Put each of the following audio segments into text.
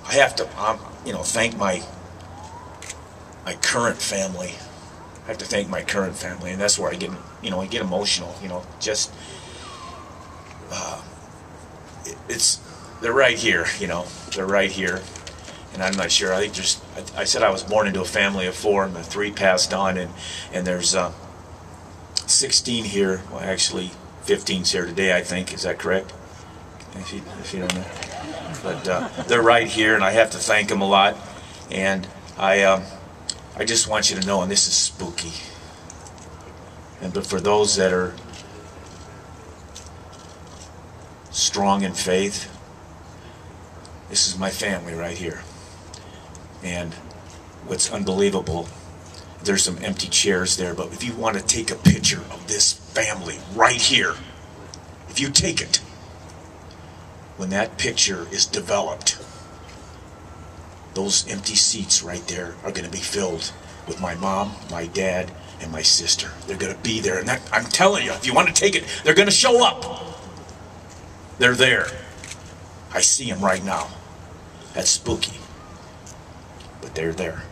I have to, thank my current family. I have to thank my current family, and that's where I get, I get emotional. Just they're right here. They're right here, and I'm not sure. I think I said I was born into a family of 4, and the 3 passed on, and there's 16 here. Well, actually, 15's here today, I think. Is that correct? If you don't know. But they're right here, and I have to thank them a lot. And I just want you to know, and this is spooky, but for those that are strong in faith, this is my family right here. And what's unbelievable, there's some empty chairs there, but if you want to take a picture of this family right here, if you take it, when that picture is developed, those empty seats right there are going to be filled with my mom, my dad, and my sister. They're going to be there, and I'm telling you, if you want to take it, they're going to show up. They're there. I see them right now. That's spooky, but they're there.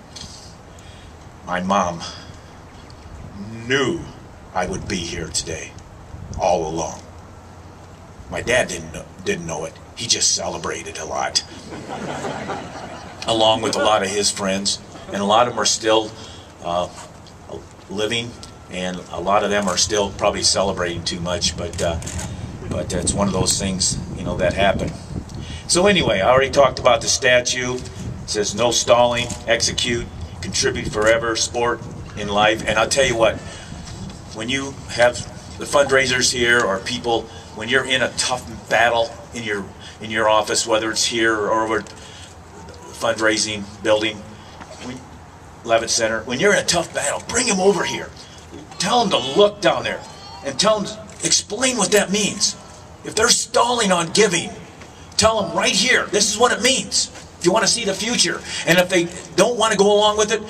My mom knew I would be here today, all along. My dad didn't know it. He just celebrated a lot, along with a lot of his friends, and a lot of them are still living, and a lot of them are still probably celebrating too much. But it's one of those things, that happen. So anyway, I already talked about the statue. It says no stalling, execute, contribute forever, sport in life. And I'll tell you what, when you have the fundraisers here, or people, when you're in a tough battle in your office, whether it's here or over the fundraising building, Levitt Center, when you're in a tough battle, bring them over here. Tell them to look down there and tell them, explain what that means. If they're stalling on giving, tell them right here, this is what it means. If you want to see the future. And if they don't want to go along with it,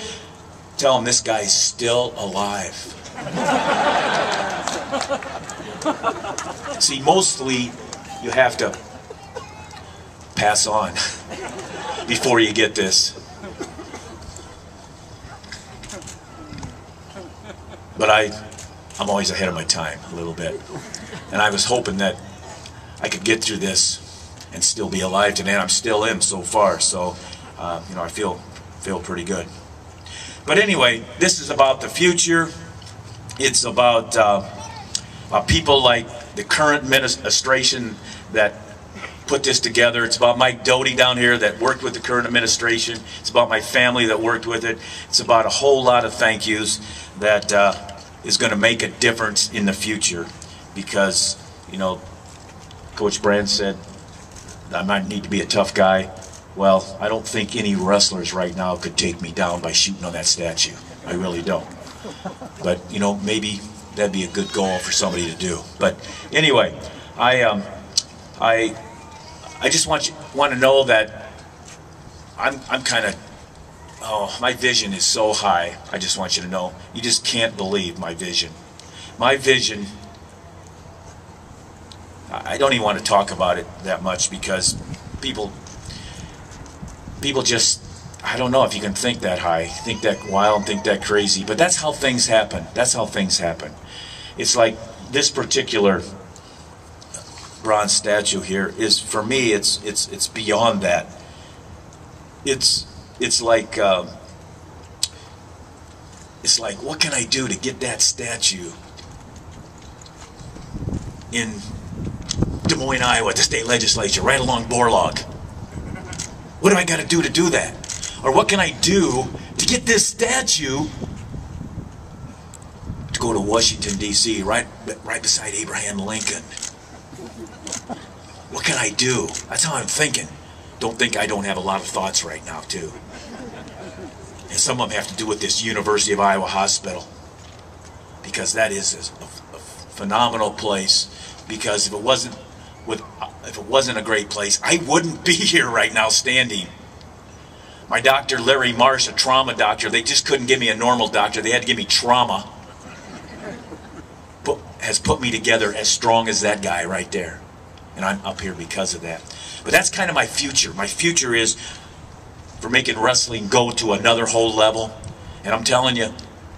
tell them this guy's still alive. See, mostly you have to pass on before you get this. But I'm always ahead of my time a little bit. And I was hoping that I could get through this and still be alive today. And I'm still in so far. So, I feel pretty good. But anyway, this is about the future. It's about people like the current administration that put this together. It's about Mike Doty down here that worked with the current administration. It's about my family that worked with it. It's about a whole lot of thank yous that is going to make a difference in the future. Because, Coach Brand said I might need to be a tough guy. Well, I don't think any wrestlers right now could take me down by shooting on that statue. I really don't. But, maybe that'd be a good goal for somebody to do. But anyway, I just want to know that I'm kind of, my vision is so high. I just want you to know, you just can't believe my vision. My vision, I don't even want to talk about it that much because people just, I don't know if you can think that high, think that wild, think that crazy, but that's how things happen. That's how things happen. It's like this particular bronze statue here is, for me, it's beyond that. It's like what can I do to get that statue in Des Moines, Iowa, the state legislature, right along Borlaug? What do I got to do that? Or what can I do to get this statue to go to Washington, D.C., right beside Abraham Lincoln? What can I do? That's how I'm thinking. Don't think I don't have a lot of thoughts right now, too. And some of them have to do with this University of Iowa hospital. Because that is a phenomenal place. Because if it wasn't a great place, I wouldn't be here right now standing. My doctor, Larry Marsh, a trauma doctor, they just couldn't give me a normal doctor. They had to give me trauma. Has put me together as strong as that guy right there. And I'm up here because of that. But that's kind of my future. My future is for making wrestling go to another whole level. And I'm telling you,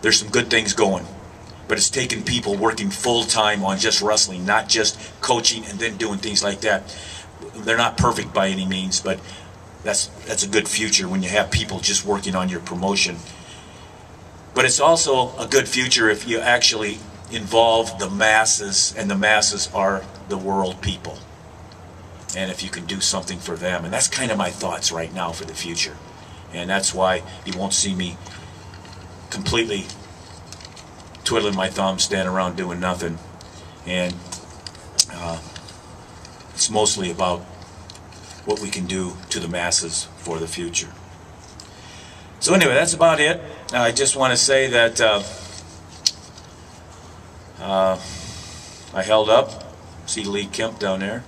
there's some good things going. But it's taken people working full-time on just wrestling, not just coaching and then doing things like that. They're not perfect by any means, but that's a good future when you have people just working on your promotion. But it's also a good future if you actually involve the masses, and the masses are the world people. And if you can do something for them. And that's kind of my thoughts right now for the future. And that's why you won't see me completely twiddling my thumbs, standing around doing nothing. And it's mostly about what we can do to the masses for the future. So anyway, that's about it. I just want to say that I held up. See Lee Kemp down there.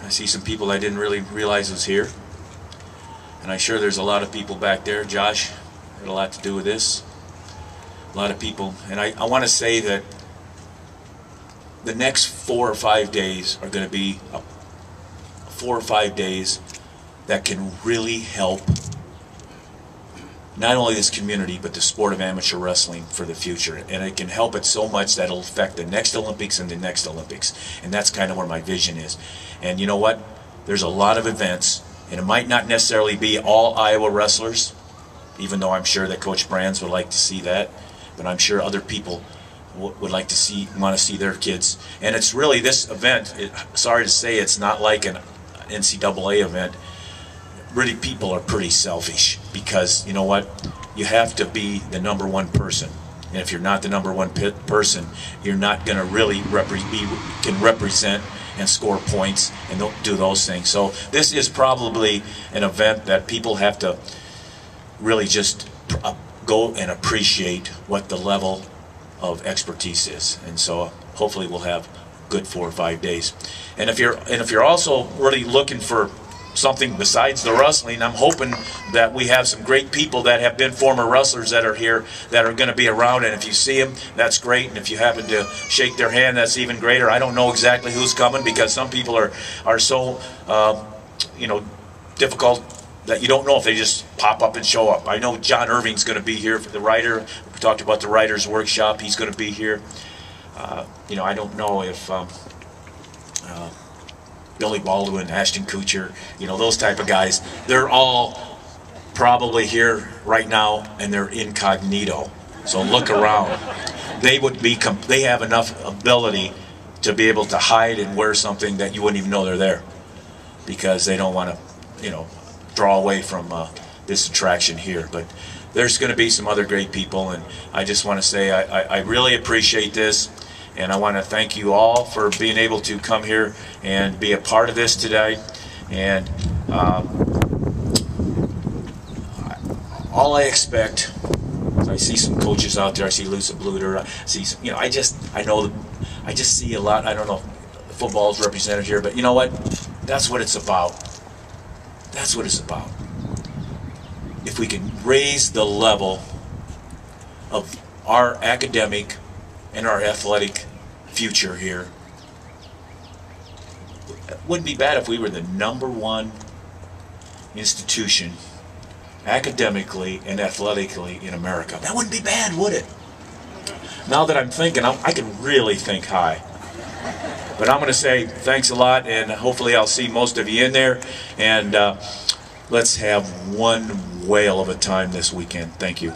I see some people I didn't really realize was here. And I'm sure there's a lot of people back there. Josh had a lot to do with this. A lot of people. And I want to say that the next 4 or 5 days are going to be 4 or 5 days that can really help not only this community, but the sport of amateur wrestling for the future. And it can help it so much that it'll affect the next Olympics and the next Olympics. And that's kind of where my vision is. And you know what? There's a lot of events, and it might not necessarily be all Iowa wrestlers, even though I'm sure that Coach Brands would like to see that. But I'm sure other people would like to want to see their kids. And it's really this event, sorry to say, it's not like an NCAA event. Really, people are pretty selfish, because you know what, you have to be the #1 person, and if you're not the #1 person, you're not going to really can represent and score points and do those things. So this is probably an event that people have to really just go and appreciate what the level of expertise is. And so hopefully we'll have good 4 or 5 days. And if you're also really looking for something besides the wrestling, I'm hoping that we have some great people that have been former wrestlers that are here, that are going to be around. And if you see them, that's great. And if you happen to shake their hand, that's even greater. I don't know exactly who's coming, because some people are so difficult that you don't know if they just pop up and show up. I know John Irving's going to be here for the writer. We talked about the writer's workshop. He's going to be here. I don't know if Billy Baldwin, Ashton Kutcher, those type of guys, they're all probably here right now, and they're incognito. So look around. They have enough ability to be able to hide and wear something that you wouldn't even know they're there, because they don't want to, draw away from this attraction here. But there's going to be some other great people, and I just want to say I really appreciate this. And I want to thank you all for being able to come here and be a part of this today. And all I expect, I see some coaches out there. I see Lusa Bluter. I see some, I just see a lot. I don't know if football is represented here, but you know what? That's what it's about. That's what it's about. If we can raise the level of our academic and our athletic future here, it wouldn't be bad if we were the #1 institution academically and athletically in America. That wouldn't be bad, would it? Now that I'm thinking, I can really think high. But I'm going to say thanks a lot, and hopefully I'll see most of you in there. And let's have one whale of a time this weekend. Thank you.